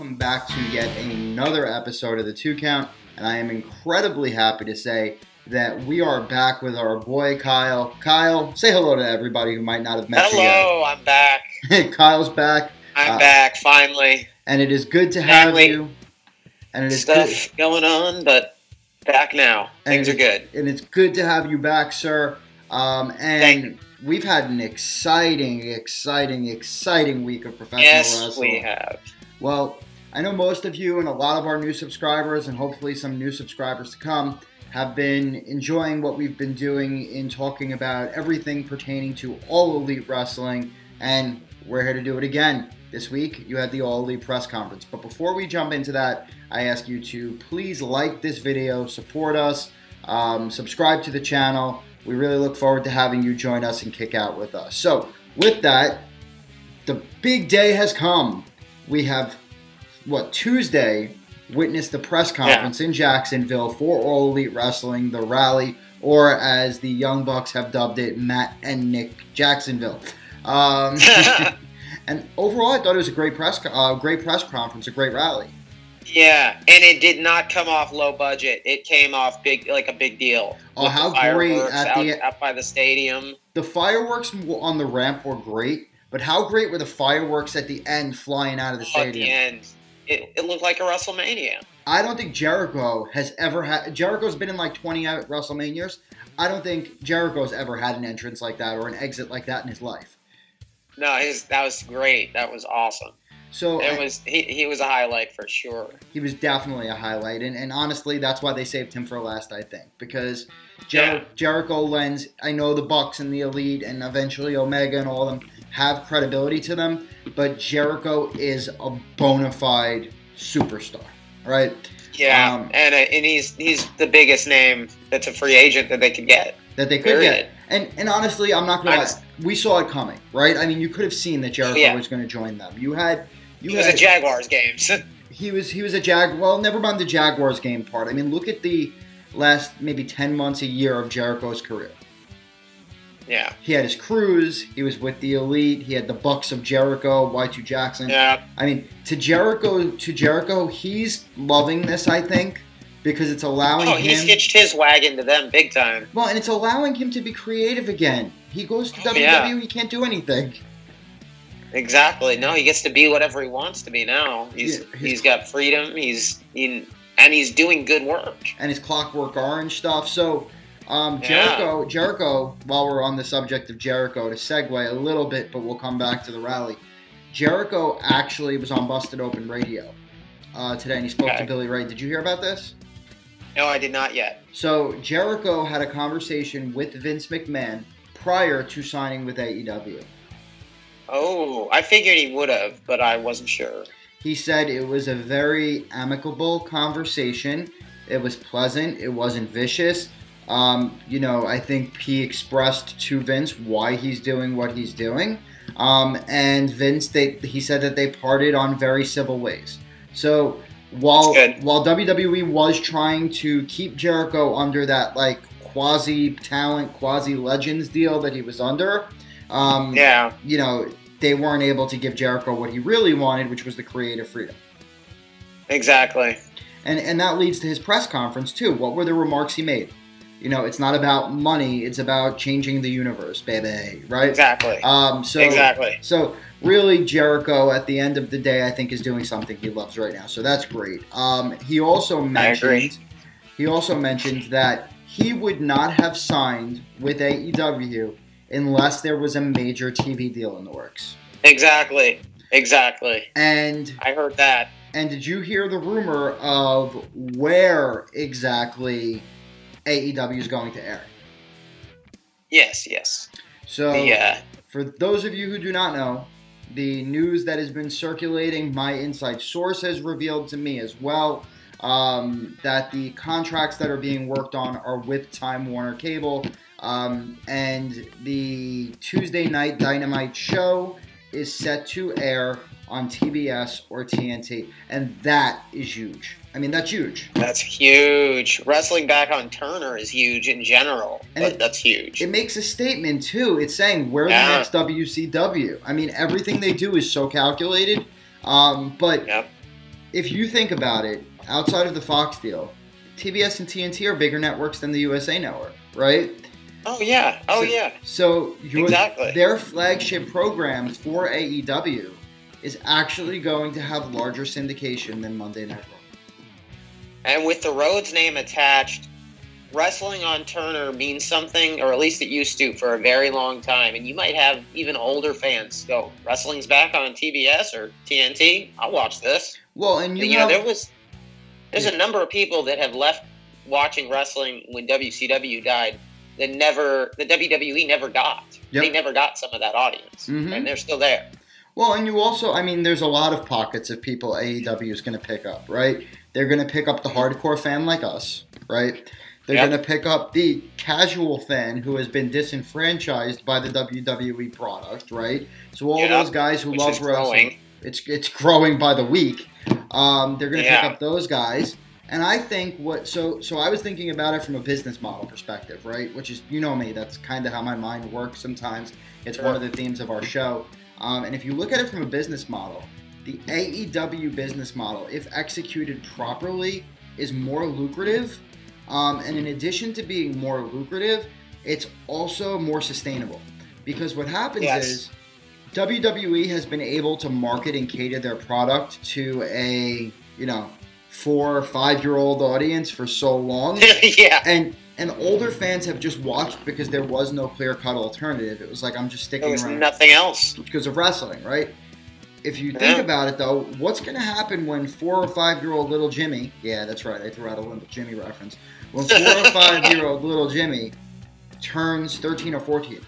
welcome back to yet another episode of the 2 Count, and I am incredibly happy to say that we are back with our boy Kyle. Kyle, say hello to everybody who might not have met you yet. Hello, I'm back. Kyle's back. I'm back, finally. And it is good to have you. And it is stuff going on, but back now. Things are good. And it's good to have you back, sir. And we've had an exciting week of professional wrestling. Yes, we have. Well, I know most of you and a lot of our new subscribers, and hopefully some new subscribers to come, have been enjoying what we've been doing in talking about everything pertaining to All Elite Wrestling, and we're here to do it again. This week, you had the All Elite press conference. But before we jump into that, I ask you to please like this video, support us, subscribe to the channel. We really look forward to having you join us and kick out with us. So, with that, the big day has come. We have, Tuesday, witnessed the press conference in Jacksonville for All Elite Wrestling, the Rally, or as the Young Bucks have dubbed it, Matt and Nick Jacksonville. And overall, I thought it was a great press conference, a great rally. Yeah, and it did not come off low budget. It came off like a big deal. Oh, how great out by the stadium. The fireworks on the ramp were great, but how great were the fireworks at the end flying out of the stadium? At the end. It looked like a WrestleMania. I don't think Jericho has ever had... Jericho's been in like 20 WrestleManias. I don't think Jericho's ever had an entrance like that or an exit like that in his life. No, that was great. That was awesome. So he was a highlight for sure. He was definitely a highlight, and honestly, that's why they saved him for last, I think, because Jericho lends. I know the Bucks and the Elite, and eventually Omega and all of them have credibility to them, but Jericho is a bona fide superstar, right? Yeah, and he's the biggest name that's a free agent that they could get. That they could get. And honestly, I'm not going to lie. We saw it coming, right? I mean, you could have seen that Jericho was going to join them. He was a Jaguars game. he was a well, never mind the Jaguars game part. I mean, look at the last maybe 10 months, a year of Jericho's career. Yeah. He had his cruise. He was with the Elite. He had the Bucks of Jericho, Y2 Jackson. Yeah. I mean, to Jericho, he's loving this, I think, because it's allowing him... Oh, he's hitched his wagon to them big time. Well, and it's allowing him to be creative again. He goes to WWE, he can't do anything. Exactly. No, he gets to be whatever he wants to be now. He's got freedom. He's doing good work. And his Clockwork Orange stuff. So, Jericho, while we're on the subject of Jericho, to segue a little bit, but we'll come back to the rally. Jericho actually was on Busted Open Radio today, and he spoke to Billy Ray. Did you hear about this? No, I did not yet. So, Jericho had a conversation with Vince McMahon prior to signing with AEW. Oh, I figured he would have, but I wasn't sure. He said it was a very amicable conversation. It was pleasant. It wasn't vicious. I think he expressed to Vince why he's doing what he's doing. And Vince, he said that they parted on very civil ways. So while WWE was trying to keep Jericho under that like quasi-talent, quasi-legends deal that he was under, they weren't able to give Jericho what he really wanted, which was the creative freedom. Exactly. And that leads to his press conference, too. What were the remarks he made? It's not about money. It's about changing the universe, baby. Right? Exactly. Exactly. So, really, Jericho, at the end of the day, I think is doing something he loves right now. So, that's great. He also mentioned that he would not have signed with AEW unless there was a major TV deal in the works. Exactly. And I heard that. And did you hear the rumor of where exactly AEW is going to air? Yes. So, for those of you who do not know, the news that has been circulating, my inside source has revealed to me as well, that the contracts that are being worked on are with Time Warner Cable. And the Tuesday Night Dynamite show is set to air on TBS or TNT. And that is huge. I mean, that's huge. That's huge. Wrestling back on Turner is huge in general, but that's huge. It makes a statement, too. It's saying, we're the next WCW. I mean, everything they do is so calculated. But if you think about it, outside of the Fox deal, TBS and TNT are bigger networks than the USA Network, right? Oh, yeah. So exactly. Their flagship program for AEW is actually going to have larger syndication than Monday Night Raw. And with the Rhodes name attached, wrestling on Turner means something, or at least it used to, for a very long time. And you might have even older fans go, wrestling's back on TBS or TNT? I'll watch this. Well, and there's a number of people that have left watching wrestling when WCW died that the WWE never got. Yep. They never got some of that audience, and they're still there. Well, and you also, there's a lot of pockets of people AEW is going to pick up, right? They're going to pick up the hardcore fan like us, right? They're going to pick up the casual fan who has been disenfranchised by the WWE product, right? So all those guys who love wrestling, it's growing by the week. They're going to pick up those guys. And I think so I was thinking about it from a business model perspective, right? Which is, you know me, that's kind of how my mind works sometimes. It's one of the themes of our show. And if you look at it from a business model, the AEW business model, if executed properly, is more lucrative. And in addition to being more lucrative, it's also more sustainable. Because what happens is WWE has been able to market and cater their product to a, 4 or 5 year old audience for so long. And older fans have just watched because there was no clear-cut alternative. It was like, I'm just sticking around. There was nothing else. Because of wrestling, right? If you think about it, though, what's going to happen when 4 or 5 year old little Jimmy, yeah, that's right, I threw out a little Jimmy reference. When 4 or 5 year old little Jimmy turns 13 or 14.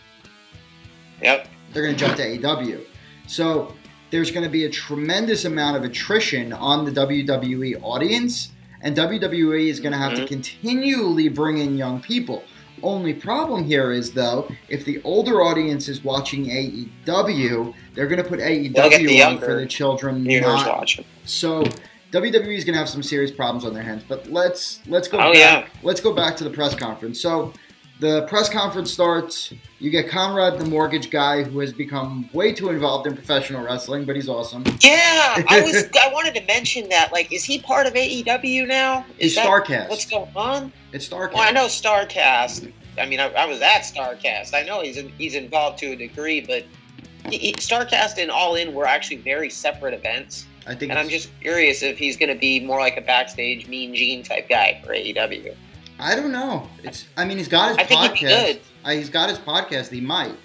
Yep. They're going to jump to AEW. So there's going to be a tremendous amount of attrition on the WWE audience, and WWE is going to have to continually bring in young people. Only problem here is, though, if the older audience is watching AEW, they're going to put AEW on for the children. Watching. So WWE is going to have some serious problems on their hands. But let's go back. Let's go back to the press conference. So the press conference starts. You get Conrad, the mortgage guy, who has become way too involved in professional wrestling, but he's awesome. Yeah, I wanted to mention that. Like, is he part of AEW now? Is Starrcast. What's going on? It's Starrcast. Well, I know Starrcast. I mean, I was at Starrcast. I know he's involved to a degree, but Starrcast and All In were actually very separate events. I'm just curious if he's going to be more like a backstage Mean Gene type guy for AEW. I don't know. He's got his podcast. I think he'd be good. He's got his podcast. He might.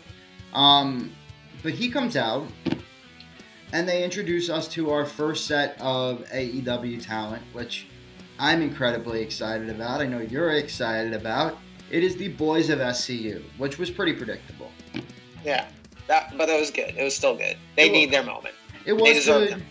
But he comes out, and they introduce us to our first set of AEW talent, which I'm incredibly excited about. I know you're excited about. It is the boys of SCU, which was pretty predictable. Yeah, but it was good. It was still good. They need their moment. It was good.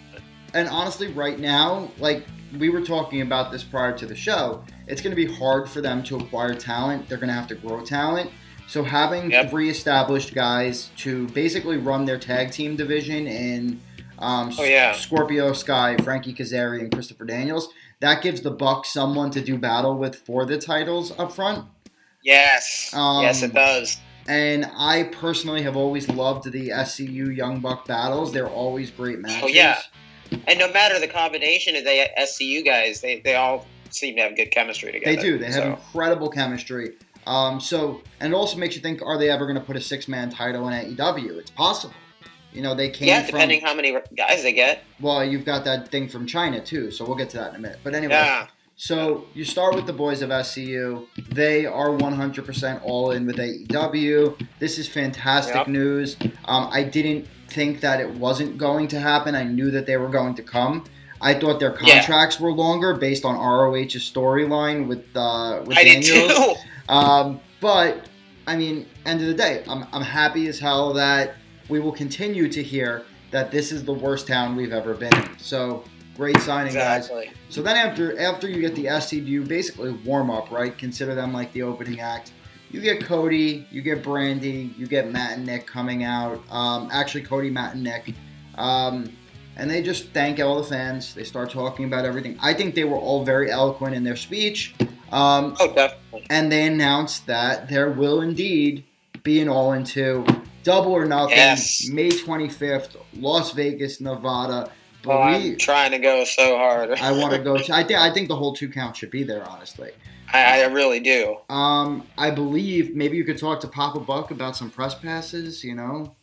And honestly, right now, like we were talking about this prior to the show, it's going to be hard for them to acquire talent. They're going to have to grow talent. So having 3 established guys to basically run their tag team division in Scorpio Sky, Frankie Kazarian, and Christopher Daniels, that gives the Bucks someone to do battle with for the titles up front. Yes. Yes, it does. And I personally have always loved the SCU Young Buck battles. They're always great matches. Oh, yeah. And no matter the combination of the SCU guys, they all seem to have good chemistry together. They do. They have incredible chemistry. And it also makes you think, are they ever going to put a 6-man title in AEW? It's possible. They came depending how many guys they get. Well, you've got that thing from China, too, so we'll get to that in a minute. But anyway, so you start with the boys of SCU. They are 100% all in with AEW. This is fantastic news. I didn't think that it wasn't going to happen. I knew that they were going to come. I thought their contracts were longer based on ROH's storyline with Daniels. Did too. But end of the day, I'm happy as hell that we will continue to hear that this is the worst town we've ever been in. So great signing, guys. So then after you get the SCU, basically warm up, right? Consider them like the opening act. You get Cody, you get Brandi, you get Matt and Nick coming out. Actually, Cody, Matt, and Nick. And they just thank all the fans. They start talking about everything. I think they were all very eloquent in their speech. Definitely. And they announced that there will indeed be an All In 2, Double or Nothing, May 25th, Las Vegas, Nevada. I'm trying to go so hard. I want to go. I think the whole 2 count should be there, honestly. I really do. I believe maybe you could talk to Papa Buck about some press passes, I'll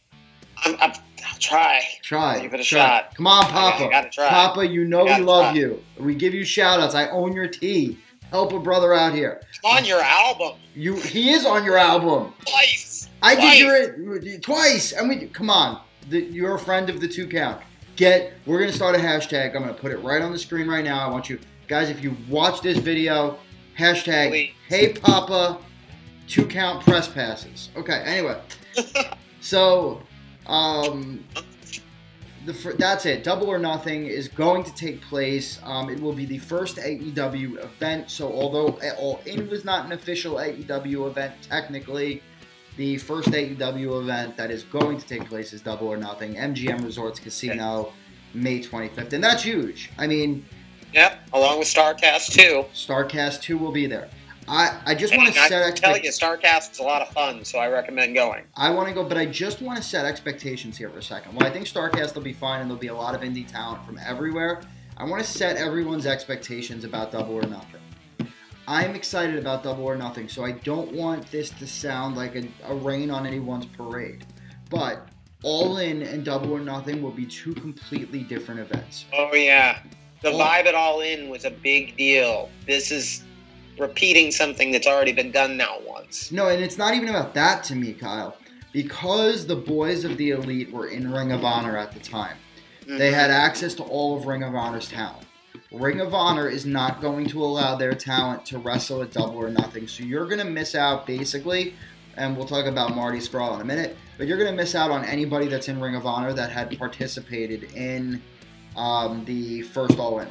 try. Give it a shot. Come on, Papa. I gotta try. Papa, we love you. We give you shout-outs. I own your tea. Help a brother out here. It's on your album. He is on your album. Twice. I did your twice. And come on. You're a friend of the 2 count. We're going to start a hashtag. I'm going to put it right on the screen right now. I want you, guys, if you watch this video, hashtag, please. Hey Papa, 2 count press passes. Okay, anyway. So, that's it. Double or Nothing is going to take place. It will be the first AEW event. So, although All In was not an official AEW event, technically, the first AEW event that is going to take place is Double or Nothing. MGM Resorts Casino, May 25th. And that's huge. I mean... Yep, along with Starrcast 2. Starrcast 2 will be there. I just want to set expectations. I tell you, Starrcast is a lot of fun, so I recommend going. I want to go, but I just want to set expectations here for a second. Well, I think Starrcast will be fine, and there'll be a lot of indie talent from everywhere. I want to set everyone's expectations about Double or Nothing. I'm excited about Double or Nothing, so I don't want this to sound like a rain on anyone's parade. But All In and Double or Nothing will be 2 completely different events. Oh, yeah. The vibe at All In was a big deal. This is repeating something that's already been done now once. No, and it's not even about that to me, Kyle. Because the boys of the Elite were in Ring of Honor at the time, they had access to all of Ring of Honor's talent. Ring of Honor is not going to allow their talent to wrestle at Double or Nothing. So you're going to miss out, basically, and we'll talk about Marty Scurll in a minute, but you're going to miss out on anybody that's in Ring of Honor that had participated in the first All In.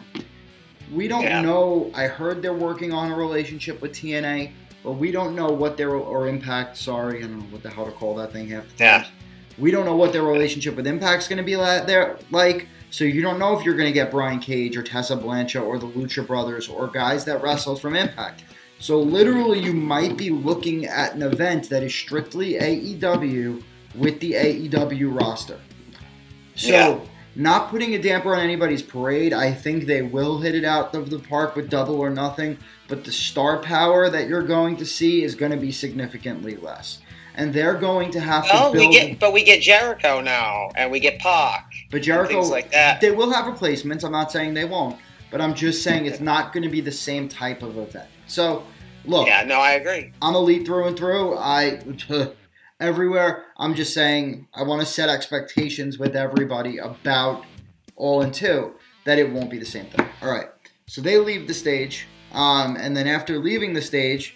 We don't know. I heard they're working on a relationship with TNA, but we don't know what or Impact, sorry, I don't know what the hell to call that thing half the time. We don't know what their relationship with Impact's going to be like. So you don't know if you're going to get Brian Cage or Tessa Blanchard or the Lucha Brothers or guys that wrestle from Impact. So literally you might be looking at an event that is strictly AEW with the AEW roster. So not putting a damper on anybody's parade, I think they will hit it out of the park with Double or Nothing, but the star power that you're going to see is going to be significantly less. And they're going to have to build... But we get Jericho now, and we get PAC. But Jericho, things like that. They will have replacements. I'm not saying they won't. But I'm just saying it's not going to be the same type of event. So, look. Yeah, no, I agree. I'm Elite through and through. Everywhere. I'm just saying I want to set expectations with everybody about All In 2 that it won't be the same thing. All right. So they leave the stage. And then after leaving the stage...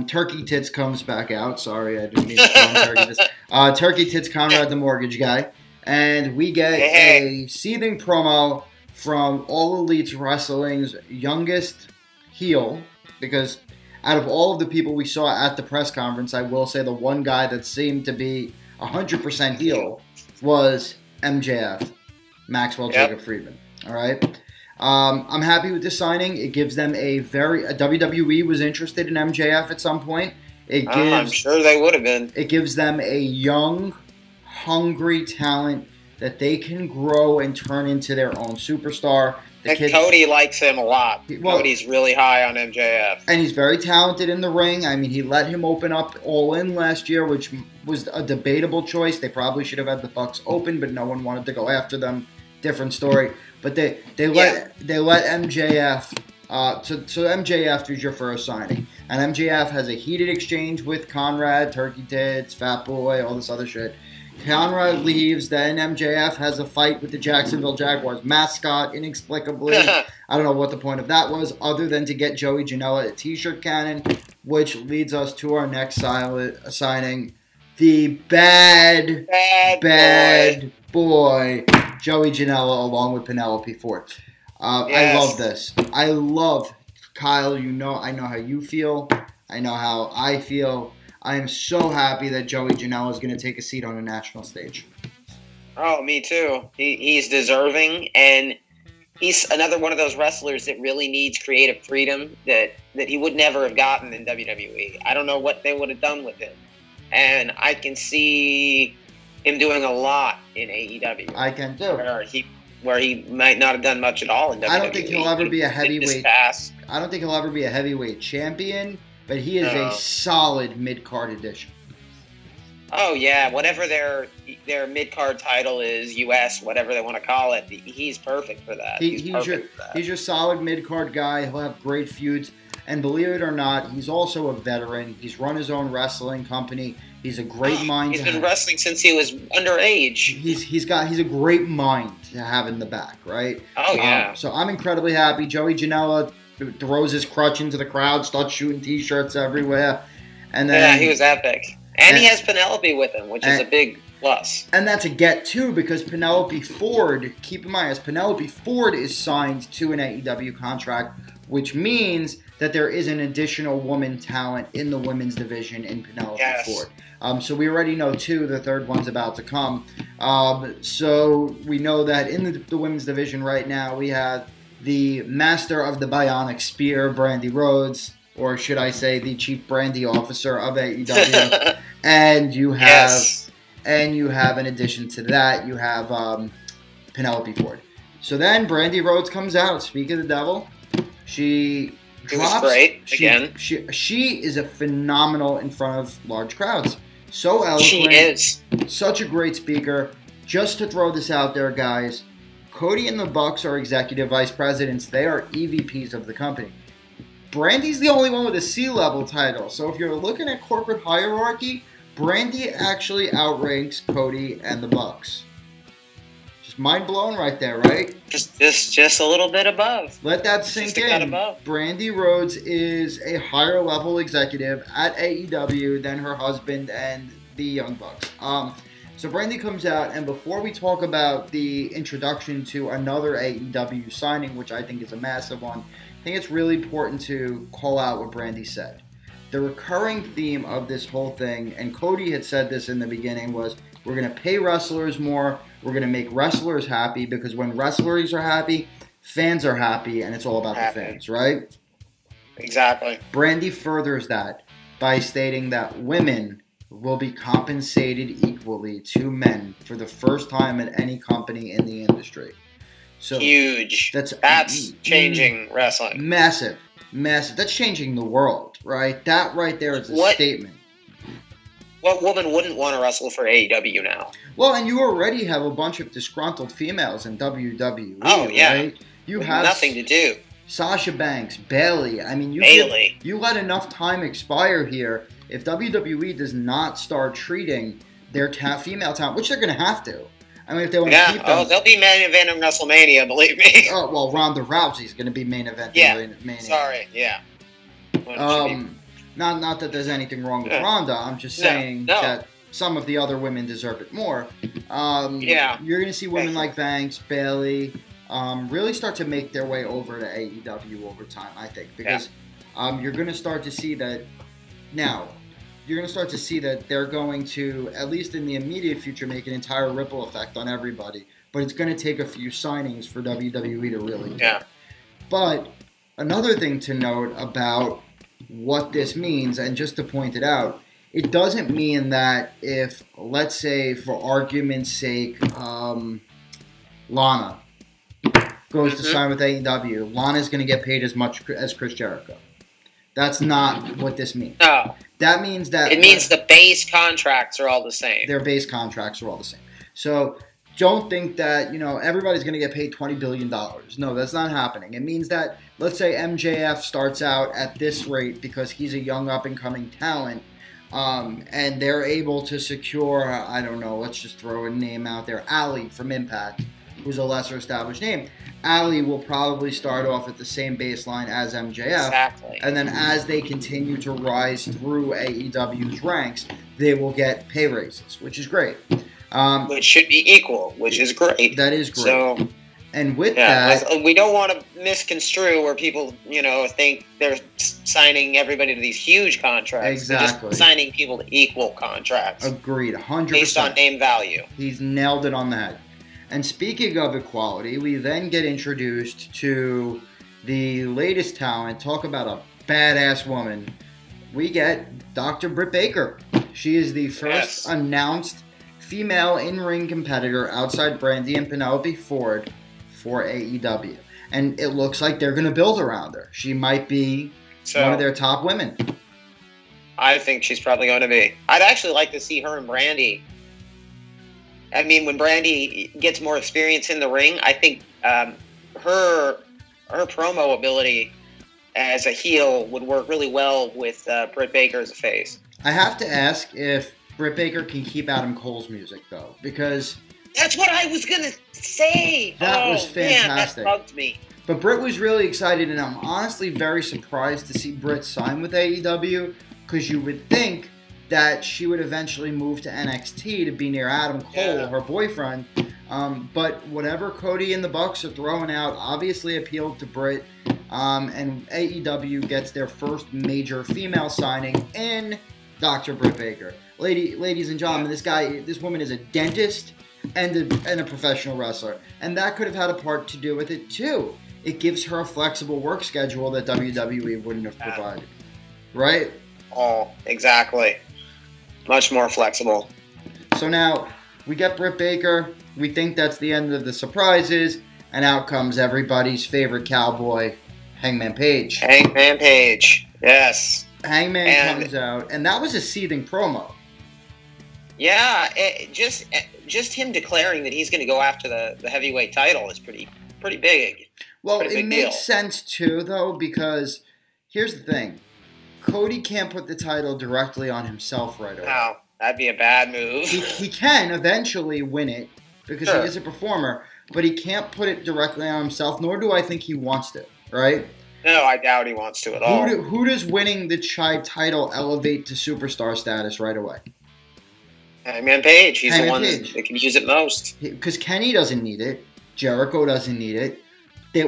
Turkey Tits comes back out. Sorry, I didn't mean to call him Turkey Tits. Turkey Tits, Conrad the Mortgage Guy. And we get a seething promo from All Elite Wrestling's youngest heel. Because out of all of the people we saw at the press conference, I will say the one guy that seemed to be 100% heel was MJF, Maxwell Jacob Friedman. All right? I'm happy with this signing. It gives them WWE was interested in MJF at some point. I'm sure they would have been. It gives them a young, hungry talent that they can grow and turn into their own superstar. Cody likes him a lot. Cody's really high on MJF. And he's very talented in the ring. I mean, he let him open up All In last year, which was a debatable choice. They probably should have had the Bucks open, but no one wanted to go after them. Different story. But they let MJF. So MJF is your first signing, and MJF has a heated exchange with Conrad, Turkey Tits, Fat Boy, all this other shit. Conrad leaves, then MJF has a fight with the Jacksonville Jaguars mascot inexplicably. I don't know what the point of that was, other than to get Joey Janela a T-shirt cannon, which leads us to our next signing, the bad boy. Joey Janela along with Penelope Ford. I love this. I love, Kyle, I know how you feel. I know how I feel. I am so happy that Joey Janela is going to take a seat on a national stage. Oh, me too. He's deserving, and he's another one of those wrestlers that really needs creative freedom that he would never have gotten in WWE. I don't know what they would have done with him. And I can see him doing a lot in AEW. I can too. Where where he might not have done much at all in WWE. I don't think he'll ever be a heavyweight. I don't think he'll ever be a heavyweight champion, but he is a solid mid-card addition. Oh yeah, whatever their mid-card title is, US, whatever they want to call it, he's perfect for that. He's your solid mid-card guy. He'll have great feuds, and believe it or not, he's also a veteran. He's run his own wrestling company. He's a great mind. He's been wrestling since he was underage. He's a great mind to have in the back, right? Oh yeah. So I'm incredibly happy. Joey Janela throws his crutch into the crowd, starts shooting T-shirts everywhere, and then he was epic. And he has Penelope with him, which is a big plus. And that's a get too, because Penelope Ford. Keep in mind, as Penelope Ford is signed to an AEW contract, which means that there is an additional woman talent in the women's division in Penelope Ford. So we already know two. The third one's about to come. So we know that in the women's division right now, we have the master of the bionic spear, Brandi Rhodes, or should I say the chief Brandi officer of AEW. And you have in addition to that, you have Penelope Ford. So then Brandi Rhodes comes out. Speak of the devil. She drops. Was great again. She is a phenomenal in front of large crowds. So eloquent. She is. Such a great speaker. Just to throw this out there, guys, Cody and the Bucks are executive vice presidents. They are EVPs of the company. Brandi's the only one with a C-level title. So if you're looking at corporate hierarchy, Brandi actually outranks Cody and the Bucks. Just mind blown right there, right? Just a little bit above. Let that sink in. Brandi Rhodes is a higher level executive at AEW than her husband and the Young Bucks. So Brandi comes out, and before we talk about the introduction to another AEW signing, which I think is a massive one, I think it's really important to call out what Brandi said. The recurring theme of this whole thing, and Cody had said this in the beginning, was we're going to pay wrestlers more, we're going to make wrestlers happy, because when wrestlers are happy, fans are happy, and it's all about the fans, right? Exactly. Brandi furthers that by stating that women will be compensated equally to men for the first time at any company in the industry. So huge. That's changing wrestling. Massive. That's changing the world, right? That right there is a statement. What woman wouldn't want to wrestle for AEW now? Well, and you already have a bunch of disgruntled females in WWE. Oh, yeah. Right? You have nothing to do. Sasha Banks, Bayley. I mean, you let enough time expire here. If WWE does not start treating their female talent, which they're going to have to. I mean, if they want to keep them. They'll be main event of WrestleMania, believe me. Oh, well, Ronda Rousey's going to be main event. Mania. Sorry, yeah. Not that there's anything wrong with Ronda. I'm just saying that some of the other women deserve it more. You're going to see women like Banks, Bayley, really start to make their way over to AEW over time, I think. Because you're going to start to see that now. You're going to start to see that they're going to, at least in the immediate future, make an entire ripple effect on everybody. But it's going to take a few signings for WWE to really do it. But another thing to note about what this means, and just to point it out, it doesn't mean that if, let's say, for argument's sake, Lana goes to sign with AEW, Lana's going to get paid as much as Chris Jericho. That's not what this means. No. That means that... It means the base contracts are all the same. Their base contracts are all the same. So don't think that, everybody's going to get paid $20 billion. No, that's not happening. It means that, let's say MJF starts out at this rate because he's a young up-and-coming talent, and they're able to secure, I don't know, let's just throw a name out there, Ali from Impact, who's a lesser established name. Ali will probably start off at the same baseline as MJF. Exactly. And then as they continue to rise through AEW's ranks, they will get pay raises, which is great. Which should be equal, which is great. That is great. So, and with that... We don't want to misconstrue where people, think they're signing everybody to these huge contracts. Exactly. They're just signing people to equal contracts. Agreed, 100%. Based on name value. He's nailed it on the head. And speaking of equality, we then get introduced to the latest talent. Talk about a badass woman. We get Dr. Britt Baker. She is the first announced female in-ring competitor outside Brandi and Penelope Ford for AEW. And it looks like they're going to build around her. She might be one of their top women. I think she's probably going to be. I'd actually like to see her and Brandi. I mean, when Brandi gets more experience in the ring, I think her promo ability as a heel would work really well with Britt Baker as a face. I have to ask if Britt Baker can keep Adam Cole's music, though, because... That's what I was going to say! That was fantastic. Man, that bugged me. But Britt was really excited, and I'm honestly very surprised to see Britt sign with AEW, because you would think that she would eventually move to NXT to be near Adam Cole, her boyfriend. But whatever Cody and the Bucks are throwing out obviously appealed to Britt, and AEW gets their first major female signing in Dr. Britt Baker. Ladies and gentlemen, this woman is a dentist and a professional wrestler, and that could have had a part to do with it too. It gives her a flexible work schedule that WWE wouldn't have provided, right? Oh, exactly. Much more flexible. So now we get Britt Baker. We think that's the end of the surprises, and out comes everybody's favorite cowboy, Hangman Page. Hangman Page, yes. Hangman comes out, and that was a seething promo. Yeah, just him declaring that he's going to go after the heavyweight title is pretty big. Well, it makes sense too, though, because here's the thing. Cody can't put the title directly on himself right away. No, that'd be a bad move. He can eventually win it because he is a performer, but he can't put it directly on himself, nor do I think he wants to, right? No, I doubt he wants to at all. Who does winning the Chive title elevate to superstar status right away? Hangman Page. He's the one that can use it most. Because Kenny doesn't need it. Jericho doesn't need it.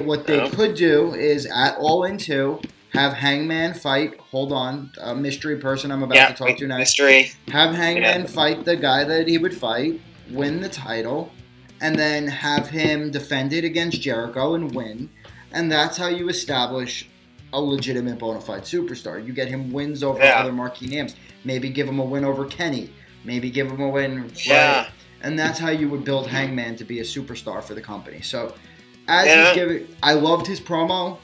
What they could do is, at All In 2, have Hangman fight, hold on, a mystery person I'm about to talk to now. Mystery. Have Hangman fight the guy that he would fight, win the title, and then have him defend it against Jericho and win. And that's how you establish a legitimate bona fide superstar. You get him wins over other marquee names. Maybe give him a win over Kenny. Maybe give him a win. Right? And that's how you would build Hangman to be a superstar for the company. So, I loved his promo.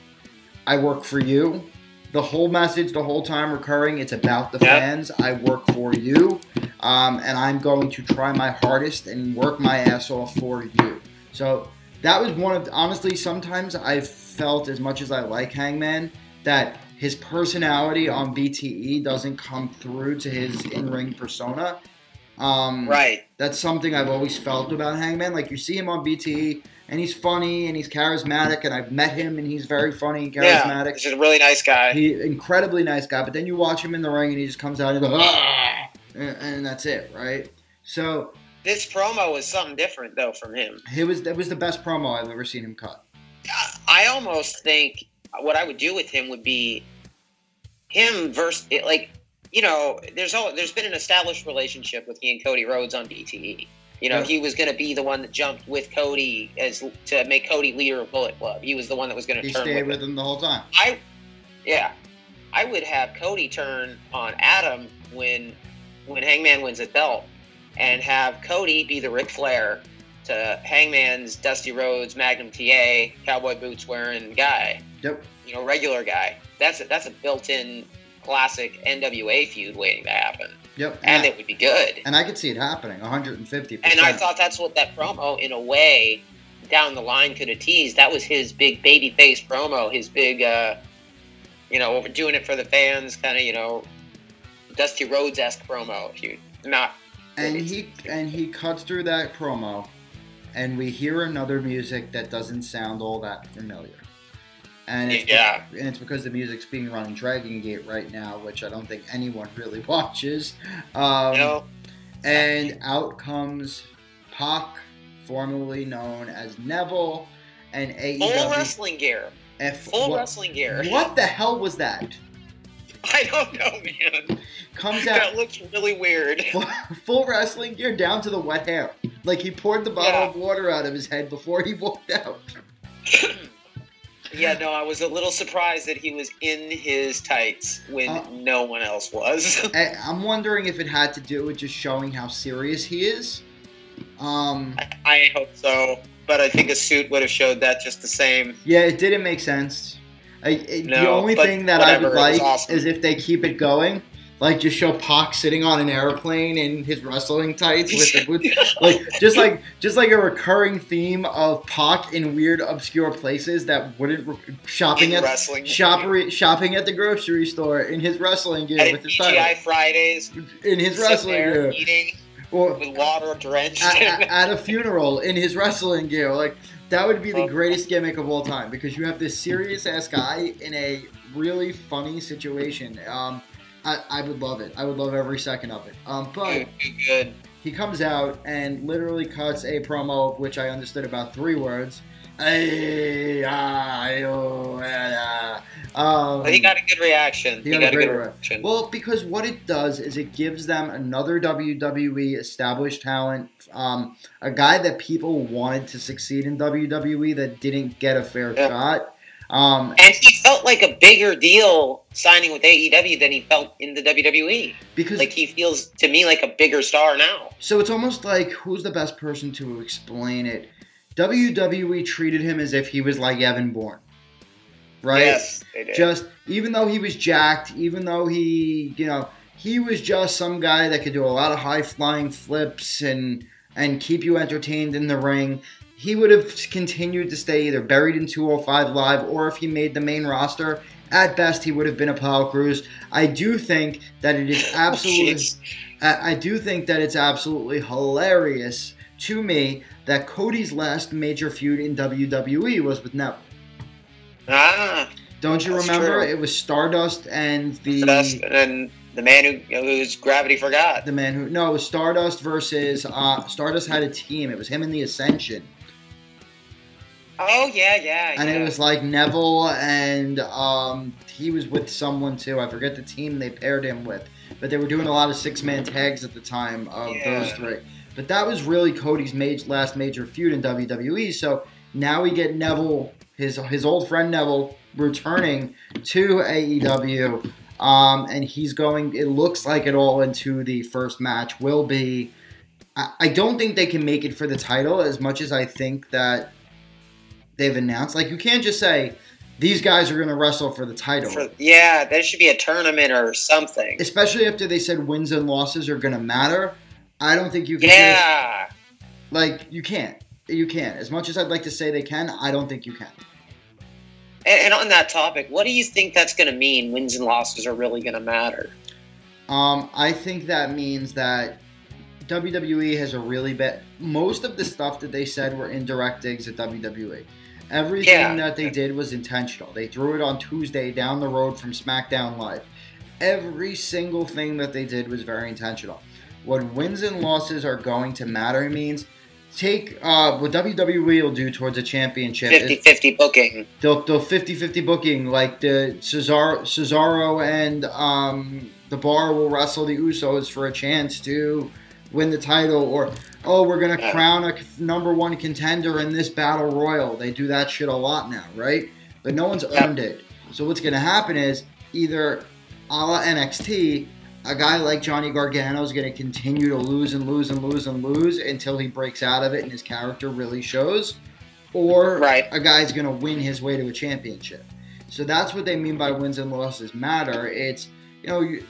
I work for you. The whole message, the whole time recurring, it's about the fans. I work for you. And I'm going to try my hardest and work my ass off for you. So that was one of, honestly, sometimes I've felt, as much as I like Hangman, that his personality on BTE doesn't come through to his in-ring persona. Right. That's something I've always felt about Hangman. Like, you see him on BTE, and he's funny, and he's charismatic, and I've met him, and he's very funny and charismatic. Yeah, he's a really nice guy. He's an incredibly nice guy, but then you watch him in the ring, and he just comes out and goes, and that's it, right? So this promo was something different, though, from him. That was the best promo I've ever seen him cut. I almost think what I would do with him would be him versus, like, you know, there's been an established relationship with he and Cody Rhodes on BTE. You know, he was going to be the one that jumped with Cody to make Cody leader of Bullet Club. He was the one that was going to turn with him. He stayed with him the whole time. I would have Cody turn on Adam when Hangman wins a belt, and have Cody be the Ric Flair to Hangman's Dusty Rhodes, Magnum TA, cowboy boots wearing guy. Yep. You know, regular guy. That's a built-in classic NWA feud waiting to happen. Yep. And it would be good. And I could see it happening, 150%. And I thought that's what that promo, in a way, down the line could have teased. That was his big babyface promo, his big, you know, we're doing it for the fans, kind of, you know, Dusty Rhodes-esque promo. If you not. And he cuts through that promo, and we hear another music that doesn't sound all that familiar. And it's because the music's being run in Dragon Gate right now, which I don't think anyone really watches. No. And out comes PAC, formerly known as Neville, and AEW. Full wrestling gear. Wrestling gear. What the hell was that? I don't know, man. Comes out. That looks really weird. Full wrestling gear down to the wet hair. Like, he poured the bottle of water out of his head before he walked out. Yeah, no, I was a little surprised that he was in his tights when no one else was. I'm wondering if it had to do with just showing how serious he is. I hope so. but I think a suit would have showed that just the same. Yeah, it didn't make sense. The only thing that I would like is if they keep it going, like just show Pac sitting on an airplane in his wrestling tights with the boots, just like a recurring theme of Pac in weird, obscure places that wouldn't shopping at the grocery store in his wrestling gear with his TGI Fridays in his wrestling gear, eating with water drenched at a funeral in his wrestling gear, like. That would be the greatest gimmick of all time because you have this serious-ass guy in a really funny situation. I would love it. I would love every second of it. But good. He comes out and literally cuts a promo, which I understood about 3 words. He got a good reaction. He got a good reaction. Well, because what it does is it gives them another WWE established talent, a guy that people wanted to succeed in WWE that didn't get a fair shot. And he felt like a bigger deal signing with AEW than he felt in the WWE. Because he feels, to me, like a bigger star now. So it's almost like, who's the best person to explain it? WWE treated him as if he was like Evan Bourne, right? Yes, they did. Just even though he was jacked, even though he was just some guy that could do a lot of high flying flips and keep you entertained in the ring, he would have continued to stay either buried in 205 Live or if he made the main roster, at best he would have been a Apollo Crews. I do think that it is absolutely, I do think that it's absolutely hilarious to me that Cody's last major feud in WWE was with Neville. Don't you remember? True. It was Stardust and the man whose gravity forgot. It was Stardust versus Stardust had a team. It was him and the Ascension. Oh yeah. And it was like Neville and he was with someone too. I forget the team they paired him with, but they were doing a lot of 6-man tags at the time of those 3. But that was really Cody's last major feud in WWE. So now we get Neville, his old friend Neville, returning to AEW. And he's going, it looks like it all into the first match will be. I don't think they can make it for the title as much as I think that they've announced. Like, you can't just say, these guys are going to wrestle for the title. There should be a tournament or something. Especially after they said wins and losses are going to matter. I don't think you can you can't. You can't. As much as I'd like to say they can, I don't think you can. And on that topic, what do you think that's going to mean, wins and losses are really going to matter? I think that means that WWE has a really bad... Most of the stuff that they said were indirect digs at WWE. Everything that they did was intentional. They threw it on Tuesday down the road from SmackDown Live. Every single thing that they did was very intentional. What wins and losses are going to matter means take what WWE will do towards a championship. 50-50 booking. They'll 50-50 booking. Like the Cesaro and the Bar will wrestle the Usos for a chance to win the title. Or, we're going to crown a number 1 contender in this battle royal. They do that shit a lot now, right? But no one's earned it. So what's going to happen is either a la NXT... a guy like Johnny Gargano is going to continue to lose until he breaks out of it and his character really shows. Or a guy's going to win his way to a championship. So that's what they mean by wins and losses matter. It's,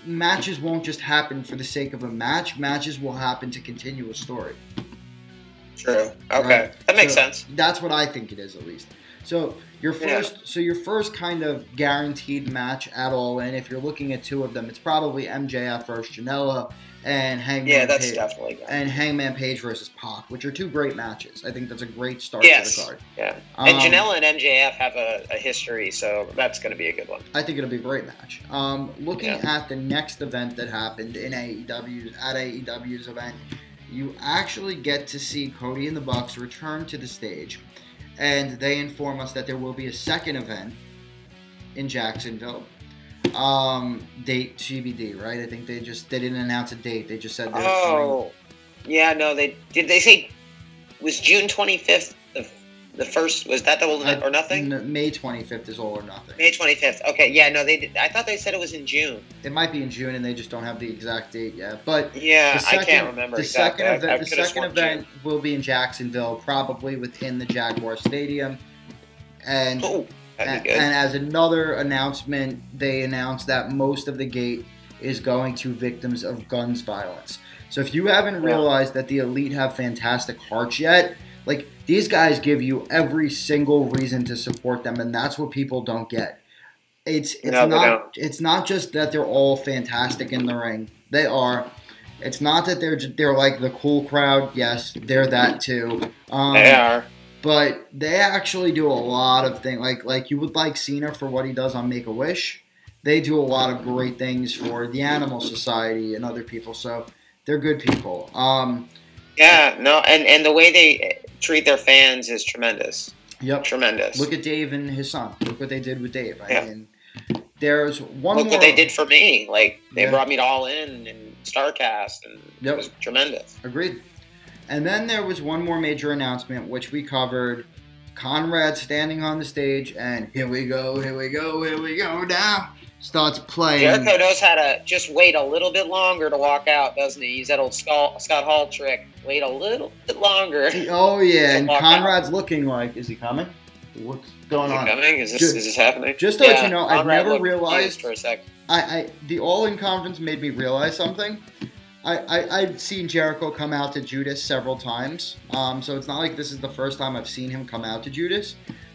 matches won't just happen for the sake of a match. Matches will happen to continue a story. True. Okay. Right? That makes sense. That's what I think it is, at least. So your first kind of guaranteed match at All In, if you're looking at 2 of them, it's probably MJF versus Janela and Hangman Page. Definitely good. And Hangman Page versus PAC, which are 2 great matches. I think that's a great start to the card. Yeah. And Janela and MJF have a history, so that's going to be a good one. I think it'll be a great match. Looking at the next event that happened in AEW's event, you actually get to see Cody and the Bucks return to the stage. And they inform us that there will be a second event in Jacksonville. Date TBD, right? I think they didn't announce a date. They just said they did. They say it was June 25th of The first, was that Double or Nothing? May 25th is All or Nothing. May 25th. Okay, yeah, no, they did. I thought they said it was in June. It might be in June, and they just don't have the exact date yet. But yeah, I can't remember exactly. The second event will be in Jacksonville, probably within the Jaguar Stadium. And that'd be good. And as another announcement, they announced that most of the gate is going to victims of guns violence. So if you haven't realized that the Elite have fantastic hearts yet, like, these guys give you every single reason to support them, and that's what people don't get. It's not just that they're all fantastic in the ring. They are. It's not that they're like the cool crowd. Yes, they're that too. They are. But they actually do a lot of things. Like you would like Cena for what he does on Make-A-Wish. They do a lot of great things for the Animal Society and other people. So they're good people. And the way they treat their fans is tremendous. Yep. Tremendous. Look at Dave and his son. Look what they did with Dave. I mean, there's one Look more. what they did for me. Like, they brought me to All In and Starrcast, and it was tremendous. Agreed. And then there was one more major announcement, which we covered. Conrad standing on the stage, and here we go now. Starts playing. Jericho knows how to just wait a little bit longer to walk out, doesn't he? Use that old Scott Hall trick. Wait a little bit longer. Oh, yeah, and Conrad's looking like, is he coming? What's going on? Coming? Is this happening? Just to let you know, I've never realized. For a sec. The All-In conference made me realize something. I've seen Jericho come out to Judas several times, so it's not like this is the first time I've seen him come out to Judas.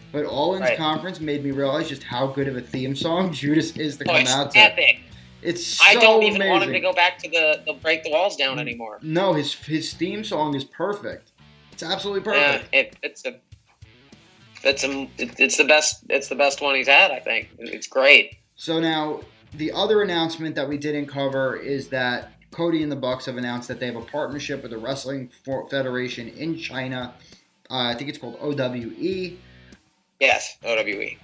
But All-In's conference made me realize just how good of a theme song Judas is to come out to. Epic. It's so I don't even amazing. want him to go back to the Break the Walls Down anymore. No, his theme song is perfect. It's absolutely perfect. Yeah, it's the best. It's the best one he's had. I think it's great. So now the other announcement that we didn't cover is that Cody and the Bucks have announced that they have a partnership with the Wrestling Federation in China. I think it's called OWE. Yes, OWE.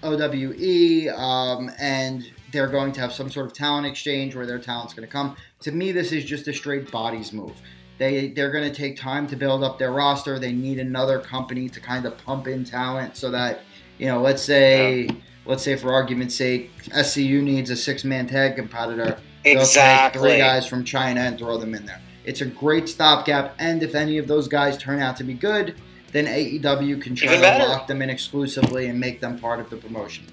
And they're going to have some sort of talent exchange where their talent's going to come. To me, this is just a straight bodies move. They're going to take time to build up their roster. They need another company to kind of pump in talent so that, let's say for argument's sake, SCU needs a 6-man tag competitor. Exactly. They'll take 3 guys from China and throw them in there. It's a great stopgap, and if any of those guys turn out to be good, then AEW can try to lock them in exclusively and make them part of the promotion.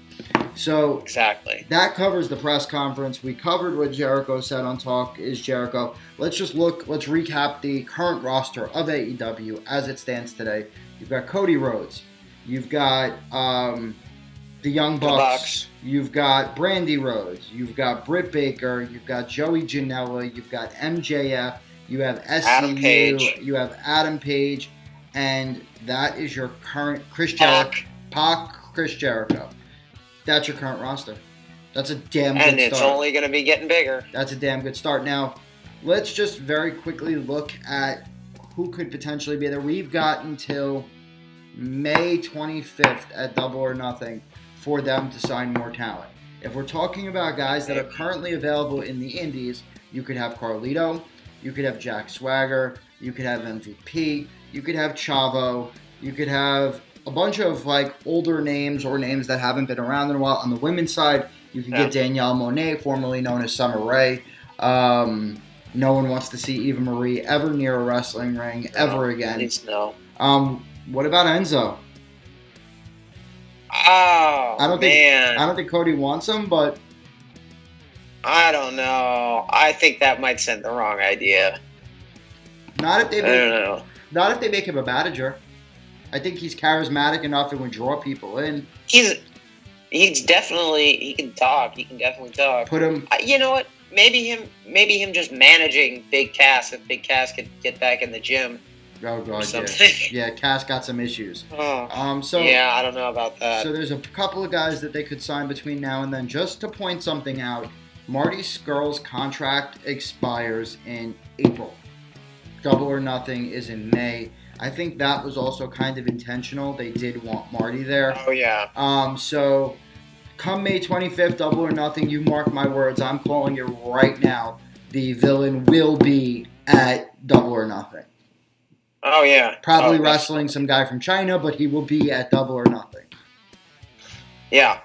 So exactly. That covers the press conference. We covered what Jericho said on Talk is Jericho. Let's recap the current roster of AEW as it stands today. You've got Cody Rhodes. You've got the Young Bucks. You've got Brandi Rhodes. You've got Britt Baker. You've got Joey Janela. You've got MJF. You have SCU. You have Adam Page. And that is your current Chris Jericho. PAC Chris Jericho. That's your current roster. That's a damn good start. And it's only going to be getting bigger. That's a damn good start. Now, let's just very quickly look at who could potentially be there. We've got until May 25th at Double or Nothing for them to sign more talent. If we're talking about guys that are currently available in the indies, you could have Carlito, you could have Jack Swagger, you could have MVP, you could have Chavo, you could have a bunch of older names or names that haven't been around in a while. On the women's side, you could get Danielle Monet, formerly known as Summer Rae. No one wants to see Eva Marie ever near a wrestling ring ever again. Please no. What about Enzo? Oh, I don't think Cody wants him, but I don't know. I think that might send the wrong idea. Not if they make him a manager. I think he's charismatic enough and would draw people in. He's definitely, he can talk. He can definitely talk. Put him. You know what? Maybe him just managing Big Cass. If Big Cass could get back in the gym. Oh God, yeah. Cass got some issues. I don't know about that. So there's a couple of guys that they could sign between now and then. Just to point something out, Marty Scurll's contract expires in April. Double or Nothing is in May. I think that was also kind of intentional. They did want Marty there. Oh yeah. So come May 25th, Double or Nothing. You mark my words. I'm calling it right now. The villain will be at Double or Nothing. Oh, yeah. Probably wrestling some guy from China, but he will be at Double or Nothing. Yeah.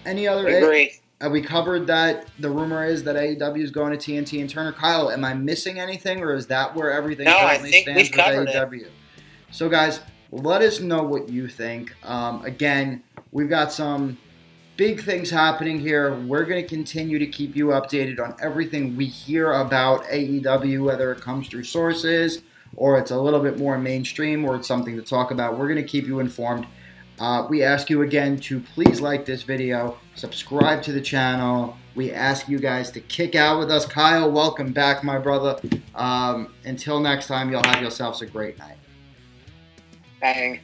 Any other... Agree. We covered that the rumor is that AEW is going to TNT and Turner. Kyle, am I missing anything, or is that where everything currently stands with AEW? So, guys, let us know what you think. Again, we've got some big things happening here. We're going to continue to keep you updated on everything we hear about AEW, whether it comes through sources or it's a little bit more mainstream or it's something to talk about. We're going to keep you informed. We ask you again to please like this video, subscribe to the channel. We ask you guys to kick out with us. Kyle, welcome back, my brother. Until next time, you'll have yourselves a great night. Bang.